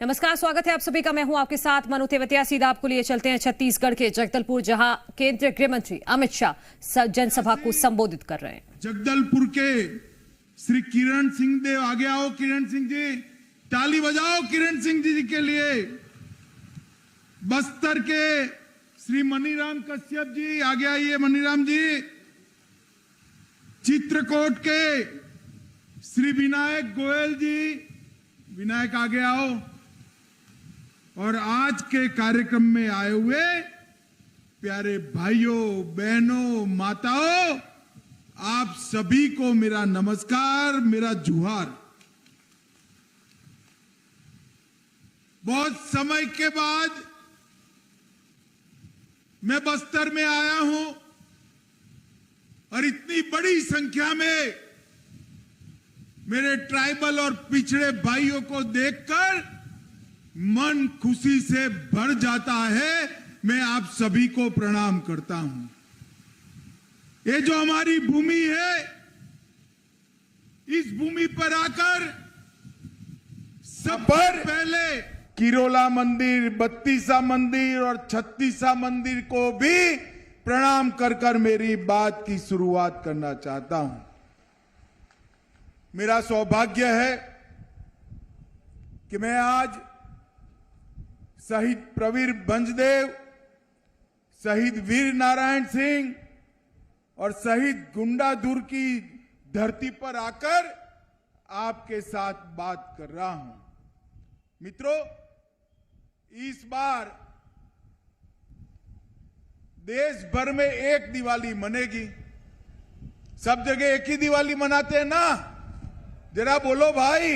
नमस्कार, स्वागत है आप सभी का। मैं हूं आपके साथ मनु तेवतिया। सीधा आपको लिए चलते हैं छत्तीसगढ़ के जगदलपुर, जहां केंद्रीय गृह मंत्री अमित शाह जनसभा को संबोधित कर रहे हैं। जगदलपुर के श्री किरण सिंह देव, आगे आओ किरण सिंह जी, ताली बजाओ किरण सिंह जी के लिए। बस्तर के श्री मनीराम कश्यप जी, आगे आइए मनीराम जी। चित्रकूट के श्री विनायक गोयल जी, विनायक आगे आओ। और आज के कार्यक्रम में आए हुए प्यारे भाइयों बहनों माताओं, आप सभी को मेरा नमस्कार, मेरा जुहार। बहुत समय के बाद मैं बस्तर में आया हूं और इतनी बड़ी संख्या में मेरे ट्राइबल और पिछड़े भाइयों को देखकर मन खुशी से भर जाता है। मैं आप सभी को प्रणाम करता हूं। ये जो हमारी भूमि है, इस भूमि पर आकर सबसे पहले किरोला मंदिर, बत्तीसा मंदिर और 36 मंदिर को भी प्रणाम कर कर मेरी बात की शुरुआत करना चाहता हूं। मेरा सौभाग्य है कि मैं आज शहीद प्रवीर भंजदेव, शहीद वीर नारायण सिंह और शहीद गुंडाधुर की धरती पर आकर आपके साथ बात कर रहा हूं। मित्रों, इस बार देश भर में एक दिवाली मनेगी। सब जगह एक ही दिवाली मनाते हैं ना, जरा बोलो भाई।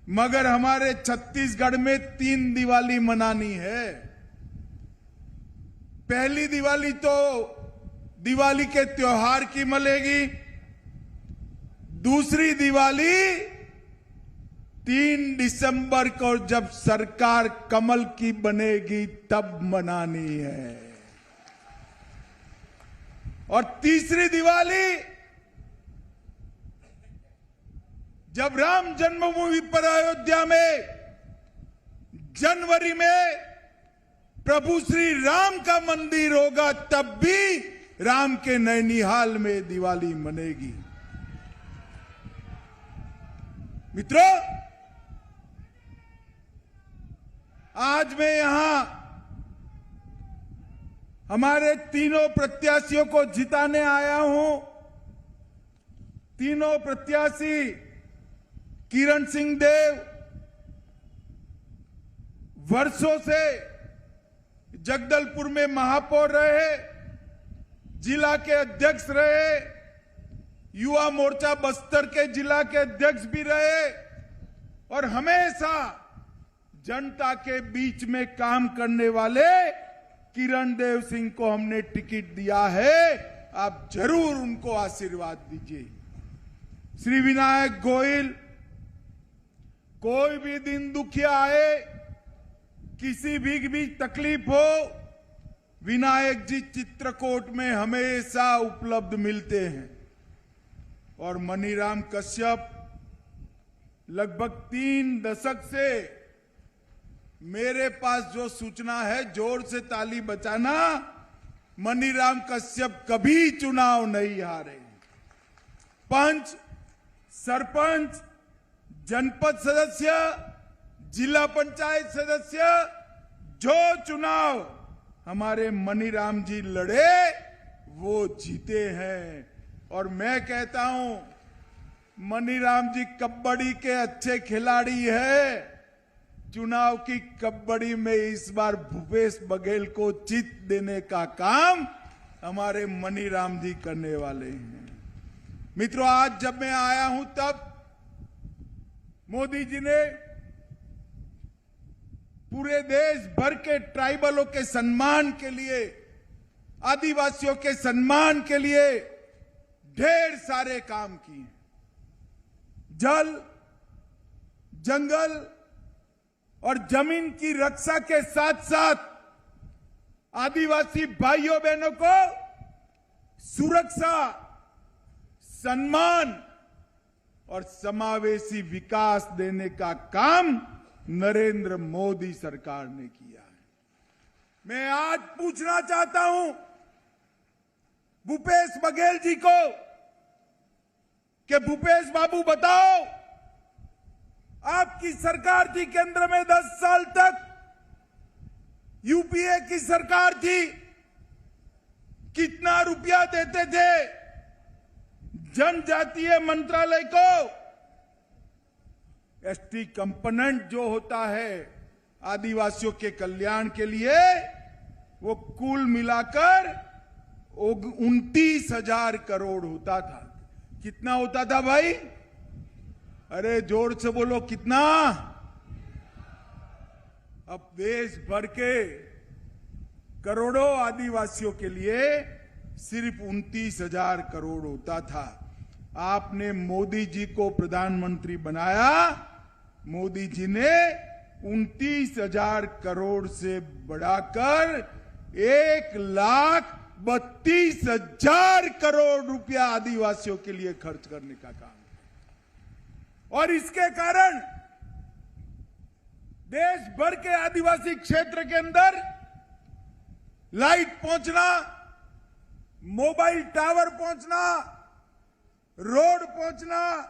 मगर हमारे छत्तीसगढ़ में 3 दिवाली मनानी है। पहली दिवाली तो दिवाली के त्योहार की मनेगी। दूसरी दिवाली 3 दिसंबर को जब सरकार कमल की बनेगी तब मनानी है। और तीसरी दिवाली जब राम जन्मभूमि पर अयोध्या में जनवरी में प्रभु श्री राम का मंदिर होगा, तब भी राम के नैनीहाल में दिवाली मनेगी। मित्रों, आज मैं यहां हमारे तीनों प्रत्याशियों को जिताने आया हूं। तीनों प्रत्याशी किरण सिंह देव वर्षों से जगदलपुर में महापौर रहे, जिला के अध्यक्ष रहे, युवा मोर्चा बस्तर के जिला के अध्यक्ष भी रहे और हमेशा जनता के बीच में काम करने वाले किरण देव सिंह को हमने टिकट दिया है। आप जरूर उनको आशीर्वाद दीजिए। श्री विनायक गोयल, कोई भी दिन दुखिया आए, किसी भी तकलीफ हो, विनायक जी चित्रकूट में हमेशा उपलब्ध मिलते हैं। और मनीराम कश्यप लगभग 3 दशक से मेरे पास जो सूचना है, जोर से ताली बजाना, मनीराम कश्यप कभी चुनाव नहीं हारे। पंच, सरपंच, जनपद सदस्य, जिला पंचायत सदस्य, जो चुनाव हमारे मनीराम जी लड़े वो जीते हैं। और मैं कहता हूं, मनीराम जी कबड्डी के अच्छे खिलाड़ी है। चुनाव की कबड्डी में इस बार भूपेश बघेल को जीत देने का काम हमारे मनीराम जी करने वाले हैं। मित्रों, आज जब मैं आया हूं तब मोदी जी ने पूरे देश भर के ट्राइबलों के सम्मान के लिए, आदिवासियों के सम्मान के लिए ढेर सारे काम किए। जल, जंगल और जमीन की रक्षा के साथ साथ आदिवासी भाइयों बहनों को सुरक्षा, सम्मान और समावेशी विकास देने का काम नरेंद्र मोदी सरकार ने किया है। मैं आज पूछना चाहता हूं भूपेश बघेल जी को कि भूपेश बाबू बताओ, आपकी सरकार थी केंद्र में 10 साल तक, यूपीए की सरकार थी, कितना रुपया देते थे जनजातीय मंत्रालय को? एसटी कंपोनेंट जो होता है आदिवासियों के कल्याण के लिए, वो कुल मिलाकर 29,000 करोड़ होता था। कितना होता था भाई? अरे जोर से बोलो, कितना? अब देश भर के करोड़ों आदिवासियों के लिए सिर्फ 29,000 करोड़ होता था। आपने मोदी जी को प्रधानमंत्री बनाया, मोदी जी ने 29,000 करोड़ से बढ़ाकर 1,32,000 करोड़ रुपया आदिवासियों के लिए खर्च करने का काम किया। और इसके कारण देश भर के आदिवासी क्षेत्र के अंदर लाइट पहुंचना, मोबाइल टावर पहुंचना, रोड पहुंचना,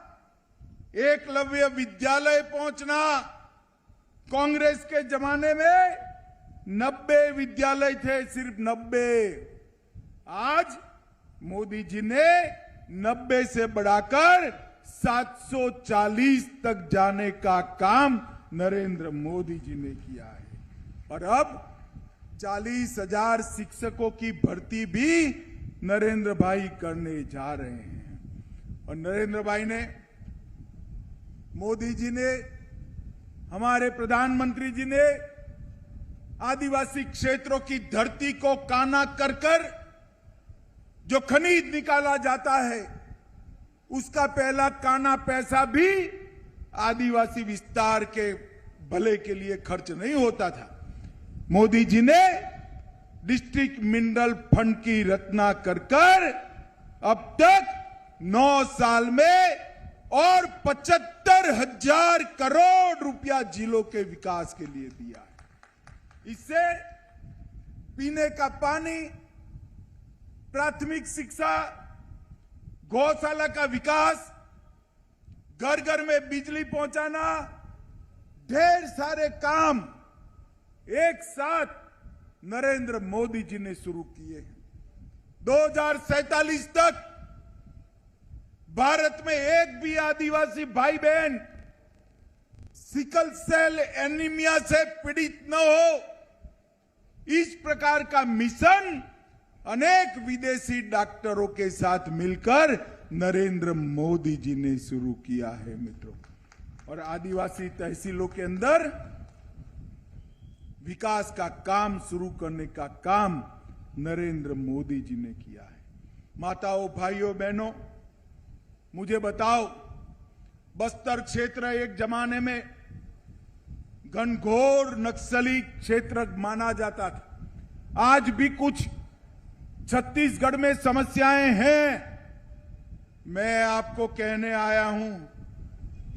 एकलव्य विद्यालय पहुंचना। कांग्रेस के जमाने में 90 विद्यालय थे, सिर्फ 90। आज मोदी जी ने 90 से बढ़ाकर 740 तक जाने का काम नरेंद्र मोदी जी ने किया है। और अब 40,000 शिक्षकों की भर्ती भी नरेंद्र भाई करने जा रहे हैं। और नरेंद्र भाई ने, मोदी जी ने, हमारे प्रधानमंत्री जी ने आदिवासी क्षेत्रों की धरती को काना कर जो खनिज निकाला जाता है, उसका पहला काना पैसा भी आदिवासी विस्तार के भले के लिए खर्च नहीं होता था। मोदी जी ने डिस्ट्रिक्ट मिनरल फंड की रचना कर अब तक 9 साल में और 75,000 करोड़ रुपया जिलों के विकास के लिए दिया है। इससे पीने का पानी, प्राथमिक शिक्षा, गौशाला का विकास, घर घर में बिजली पहुंचाना, ढेर सारे काम एक साथ नरेंद्र मोदी जी ने शुरू किए हैं। 2047 तक भारत में एक भी आदिवासी भाई बहन सिकल सेल एनीमिया से पीड़ित न हो, इस प्रकार का मिशन अनेक विदेशी डॉक्टरों के साथ मिलकर नरेंद्र मोदी जी ने शुरू किया है मित्रों। और आदिवासी तहसीलों के अंदर विकास का काम शुरू करने का काम नरेंद्र मोदी जी ने किया है। माताओं, भाइयों, बहनों, मुझे बताओ, बस्तर क्षेत्र एक जमाने में घनघोर नक्सली क्षेत्र माना जाता था। आज भी कुछ छत्तीसगढ़ में समस्याएं हैं। मैं आपको कहने आया हूं,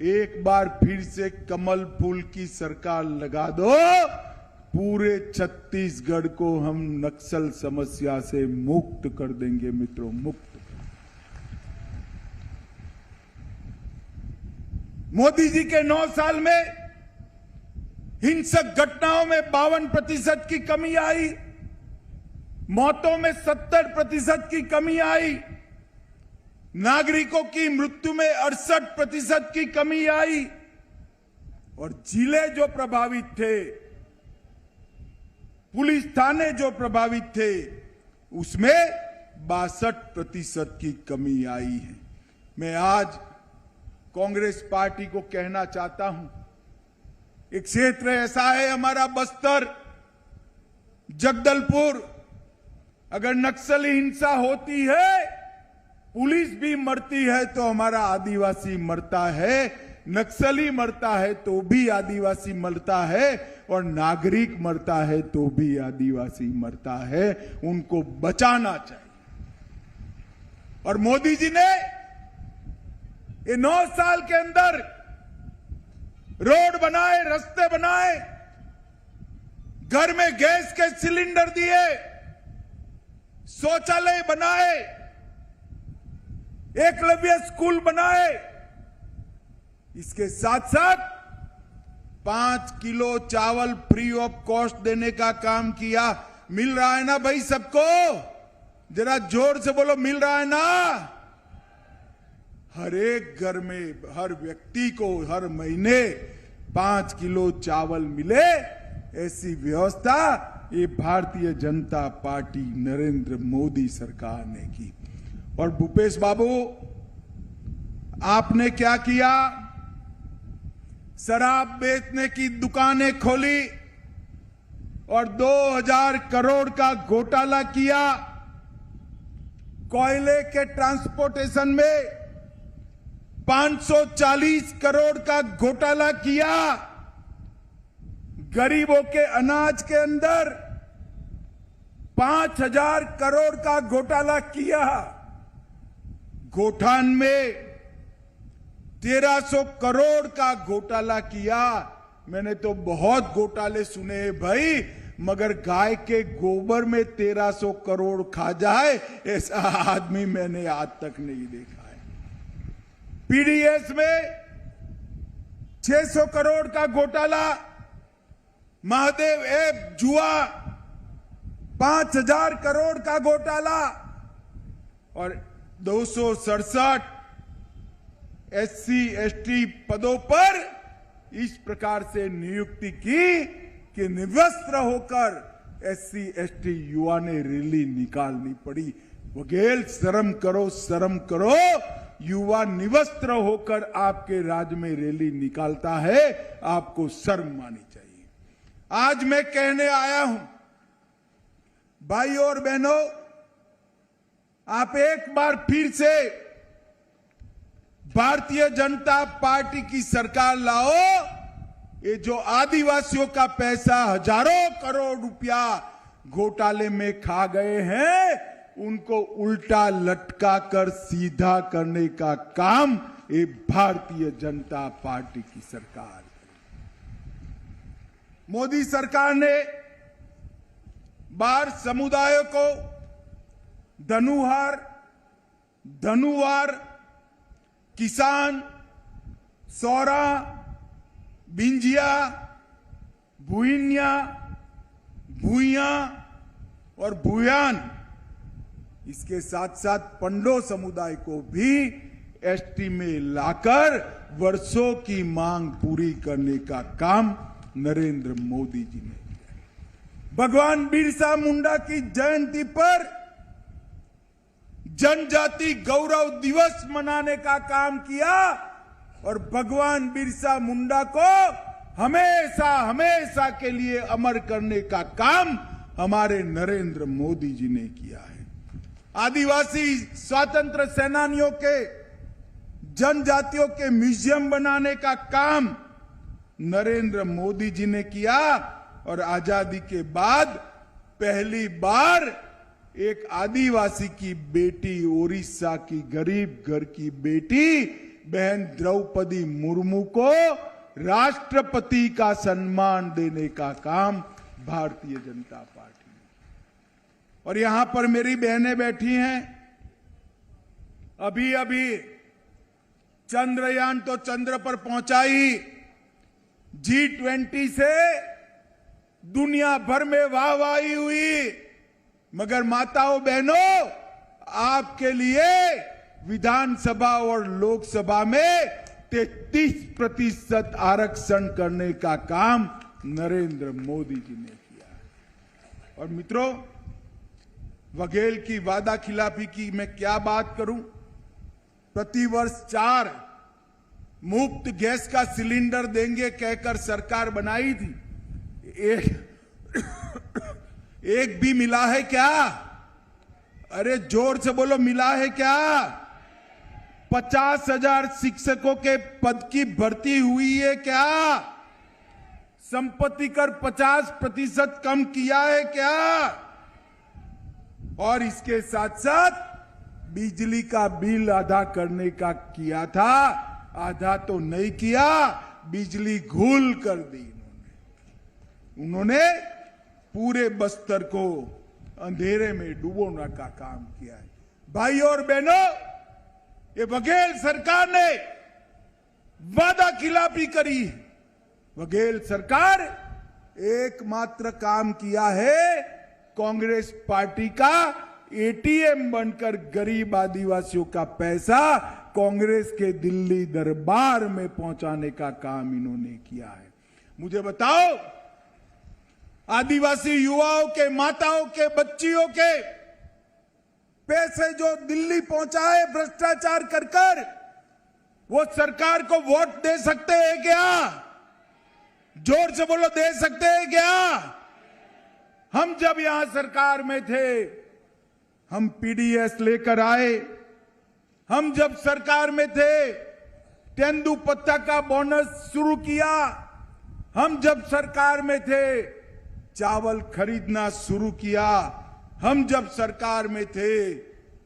एक बार फिर से कमल फूल की सरकार लगा दो, पूरे छत्तीसगढ़ को हम नक्सल समस्या से मुक्त कर देंगे मित्रों, मुक्त। मोदी जी के 9 साल में हिंसक घटनाओं में 52% की कमी आई, मौतों में 70% की कमी आई, नागरिकों की मृत्यु में 68% की कमी आई, और जिले जो प्रभावित थे, पुलिस थाने जो प्रभावित थे, उसमें 62% की कमी आई है। मैं आज कांग्रेस पार्टी को कहना चाहता हूं, एक क्षेत्र ऐसा है हमारा बस्तर, जगदलपुर, अगर नक्सली हिंसा होती है, पुलिस भी मरती है तो हमारा आदिवासी मरता है, नक्सली मरता है तो भी आदिवासी मरता है, और नागरिक मरता है तो भी आदिवासी मरता है। उनको बचाना चाहिए। और मोदी जी ने ये 9 साल के अंदर रोड बनाए, रास्ते बनाए, घर में गैस के सिलेंडर दिए, शौचालय बनाए, एकलव्य स्कूल बनाए। इसके साथ साथ 5 किलो चावल फ्री ऑफ कॉस्ट देने का काम किया। मिल रहा है ना भाई सबको? जरा जोर से बोलो, मिल रहा है ना? हर एक घर में हर व्यक्ति को हर महीने 5 किलो चावल मिले, ऐसी व्यवस्था ये भारतीय जनता पार्टी नरेंद्र मोदी सरकार ने की। और भूपेश बाबू, आपने क्या किया? शराब बेचने की दुकानें खोली और 2000 करोड़ का घोटाला किया। कोयले के ट्रांसपोर्टेशन में 540 करोड़ का घोटाला किया। गरीबों के अनाज के अंदर 5000 करोड़ का घोटाला किया। गोठान में 1300 करोड़ का घोटाला किया। मैंने तो बहुत घोटाले सुने हैं भाई, मगर गाय के गोबर में 1300 करोड़ खा जाए ऐसा आदमी मैंने आज तक नहीं देखा है। पीडीएस में 600 करोड़ का घोटाला, महादेव ऐप जुआ 5000 करोड़ का घोटाला और 267 SC/ST पदों पर इस प्रकार से नियुक्ति की कि निवस्त्र होकर SC/ST युवा ने रैली निकालनी पड़ी। बघेल, शर्म करो, शर्म करो। युवा निवस्त्र होकर आपके राज्य में रैली निकालता है, आपको शर्म आनी चाहिए। आज मैं कहने आया हूं, भाइयों और बहनों, आप एक बार फिर से भारतीय जनता पार्टी की सरकार लाओ। ये जो आदिवासियों का पैसा हजारों करोड़ रुपया घोटाले में खा गए हैं, उनको उल्टा लटका कर सीधा करने का काम ये भारतीय जनता पार्टी की सरकार। मोदी सरकार ने बार समुदायों को धनुवार, किसान, सौरा, बिंजिया, भुइन्या, भुइया और भुयान, इसके साथ साथ पंडो समुदाय को भी एसटी में लाकर वर्षों की मांग पूरी करने का काम नरेंद्र मोदी जी ने किया। भगवान बिरसा मुंडा की जयंती पर जनजाति गौरव दिवस मनाने का काम किया और भगवान बिरसा मुंडा को हमेशा हमेशा के लिए अमर करने का काम हमारे नरेंद्र मोदी जी ने किया है। आदिवासी स्वतंत्र सेनानियों के, जनजातियों के म्यूजियम बनाने का काम नरेंद्र मोदी जी ने किया और आजादी के बाद पहली बार एक आदिवासी की बेटी, ओडिशा की गरीब घर की बेटी बहन द्रौपदी मुर्मू को राष्ट्रपति का सम्मान देने का काम भारतीय जनता पार्टी ने। और यहां पर मेरी बहनें बैठी हैं। अभी अभी चंद्रयान तो चंद्र पर पहुंचा ही, G20 से दुनिया भर में वाहवाही हुई, मगर माताओं बहनों, आपके लिए विधानसभा और लोकसभा में 33% आरक्षण करने का काम नरेंद्र मोदी जी ने किया। और मित्रों, बघेल की वादा खिलाफी की मैं क्या बात करूं। प्रतिवर्ष 4 मुफ्त गैस का सिलेंडर देंगे कहकर सरकार बनाई थी, एक भी मिला है क्या? अरे जोर से बोलो, मिला है क्या? 50,000 शिक्षकों के पद की भर्ती हुई है क्या? संपत्ति कर 50% कम किया है क्या? और इसके साथ साथ बिजली का बिल आधा करने का किया था, आधा तो नहीं किया, बिजली घूल कर दी उन्होंने पूरे बस्तर को अंधेरे में डुबोने का काम किया है। भाइयों और बहनों, ये बघेल सरकार ने वादा खिलाफी करी है। बघेल सरकार एकमात्र काम किया है कांग्रेस पार्टी का एटीएम बनकर गरीब आदिवासियों का पैसा कांग्रेस के दिल्ली दरबार में पहुंचाने का काम इन्होंने किया है। मुझे बताओ, आदिवासी युवाओं के, माताओं के, बच्चियों के पैसे जो दिल्ली पहुंचाए भ्रष्टाचार कर कर, वो सरकार को वोट दे सकते हैं क्या? जोर से बोलो, दे सकते हैं क्या? हम जब यहां सरकार में थे, हम पीडीएस लेकर आए। हम जब सरकार में थे, तेंदुपत्ता का बोनस शुरू किया। हम जब सरकार में थे, चावल खरीदना शुरू किया। हम जब सरकार में थे,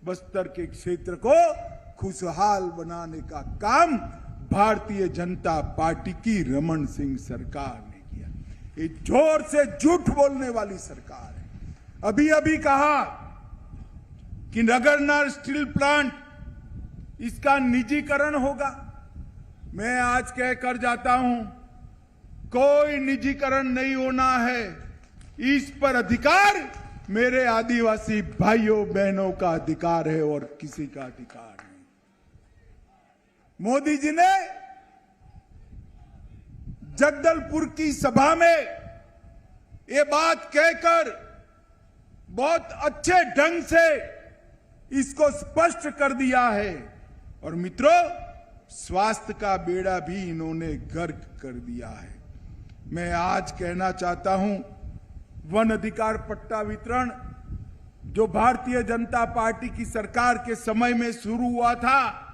बस्तर के क्षेत्र को खुशहाल बनाने का काम भारतीय जनता पार्टी की रमन सिंह सरकार ने किया। ये जोर से झूठ बोलने वाली सरकार है। अभी अभी कहा कि नगरनार स्टील प्लांट, इसका निजीकरण होगा। मैं आज कहकर जाता हूं, कोई निजीकरण नहीं होना है। इस पर अधिकार मेरे आदिवासी भाइयों बहनों का अधिकार है और किसी का अधिकार नहीं। मोदी जी ने जगदलपुर की सभा में ये बात कहकर बहुत अच्छे ढंग से इसको स्पष्ट कर दिया है। और मित्रों, स्वास्थ्य का बेड़ा भी इन्होंने गर्क कर दिया है। मैं आज कहना चाहता हूं, वन अधिकार पट्टा वितरण जो भारतीय जनता पार्टी की सरकार के समय में शुरू हुआ था,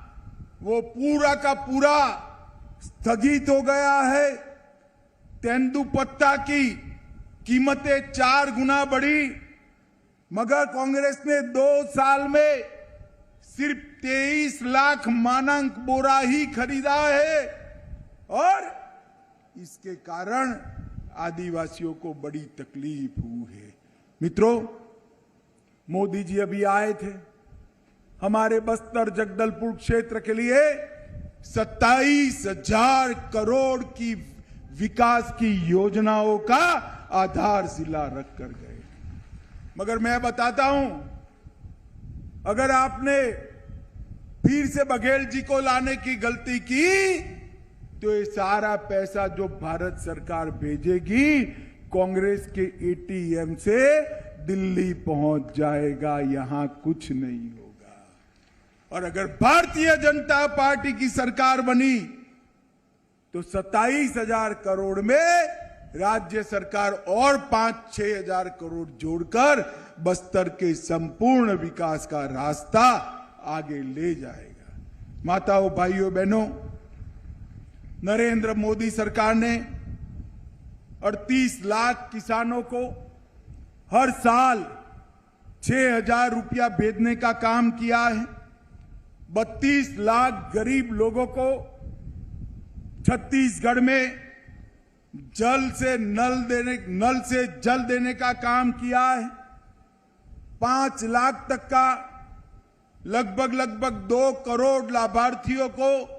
वो पूरा का पूरा स्थगित हो गया है। तेंदुपत्ता की कीमतें 4 गुना बढ़ी, मगर कांग्रेस ने 2 साल में सिर्फ 23 लाख मानक बोरा ही खरीदा है और इसके कारण आदिवासियों को बड़ी तकलीफ हुई है। मित्रों, मोदी जी अभी आए थे, हमारे बस्तर जगदलपुर क्षेत्र के लिए 27,000 करोड़ की विकास की योजनाओं का आधारशिला रख कर गए। मगर मैं बताता हूं, अगर आपने फिर से बघेल जी को लाने की गलती की, तो ये सारा पैसा जो भारत सरकार भेजेगी कांग्रेस के एटीएम से दिल्ली पहुंच जाएगा, यहां कुछ नहीं होगा। और अगर भारतीय जनता पार्टी की सरकार बनी तो 27,000 करोड़ में राज्य सरकार और 5-6 हजार करोड़ जोड़कर बस्तर के संपूर्ण विकास का रास्ता आगे ले जाएगा। माताओं, भाइयों, बहनों, नरेंद्र मोदी सरकार ने 38 लाख किसानों को हर साल 6,000 रुपया भेजने का काम किया है। 32 लाख गरीब लोगों को छत्तीसगढ़ में नल से जल देने का काम किया है। 5 लाख तक का लगभग 2 करोड़ लाभार्थियों को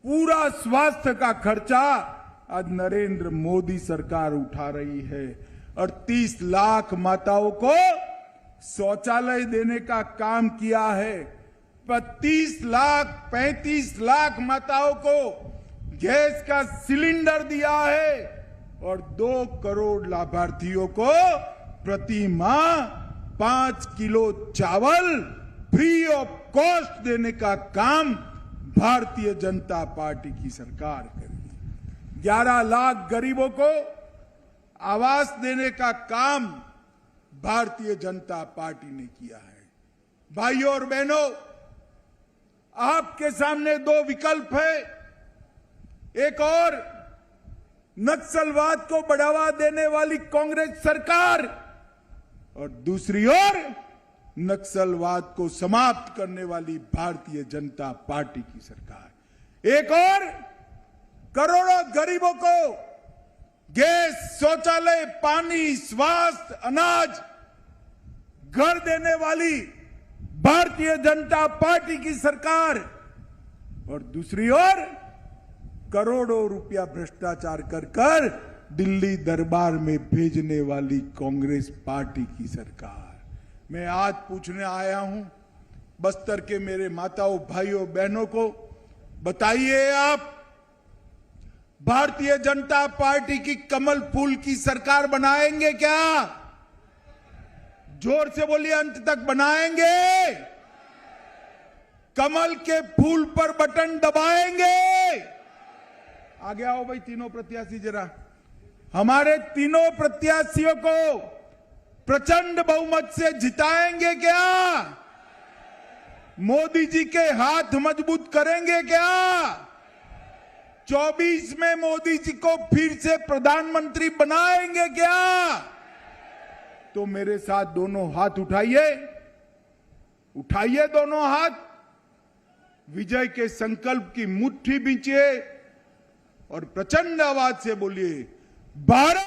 पूरा स्वास्थ्य का खर्चा आज नरेंद्र मोदी सरकार उठा रही है। और 30 लाख माताओं को शौचालय देने का काम किया है। 35 लाख माताओं को गैस का सिलेंडर दिया है और 2 करोड़ लाभार्थियों को प्रति माह 5 किलो चावल फ्री ऑफ कॉस्ट देने का काम भारतीय जनता पार्टी की सरकार करेगी। 11 लाख गरीबों को आवास देने का काम भारतीय जनता पार्टी ने किया है। भाइयों और बहनों, आपके सामने 2 विकल्प है। एक और नक्सलवाद को बढ़ावा देने वाली कांग्रेस सरकार और दूसरी ओर नक्सलवाद को समाप्त करने वाली भारतीय जनता पार्टी की सरकार। एक और करोड़ों गरीबों को गैस, शौचालय, पानी, स्वास्थ्य, अनाज, घर देने वाली भारतीय जनता पार्टी की सरकार, और दूसरी ओर करोड़ों रुपया भ्रष्टाचार कर दिल्ली दरबार में भेजने वाली कांग्रेस पार्टी की सरकार। मैं आज पूछने आया हूं बस्तर के मेरे माताओं, भाइयों, बहनों को, बताइए आप भारतीय जनता पार्टी की कमल फूल की सरकार बनाएंगे क्या? जोर से बोलिए, अंत तक बनाएंगे? कमल के फूल पर बटन दबाएंगे? आगे आओ भाई तीनों प्रत्याशी जरा। हमारे तीनों प्रत्याशियों को प्रचंड बहुमत से जिताएंगे क्या? मोदी जी के हाथ मजबूत करेंगे क्या? 24 में मोदी जी को फिर से प्रधानमंत्री बनाएंगे क्या? तो मेरे साथ दोनों हाथ उठाइए, उठाइए दोनों हाथ, विजय के संकल्प की मुट्ठी बींचिए और प्रचंड आवाज से बोलिए, भारत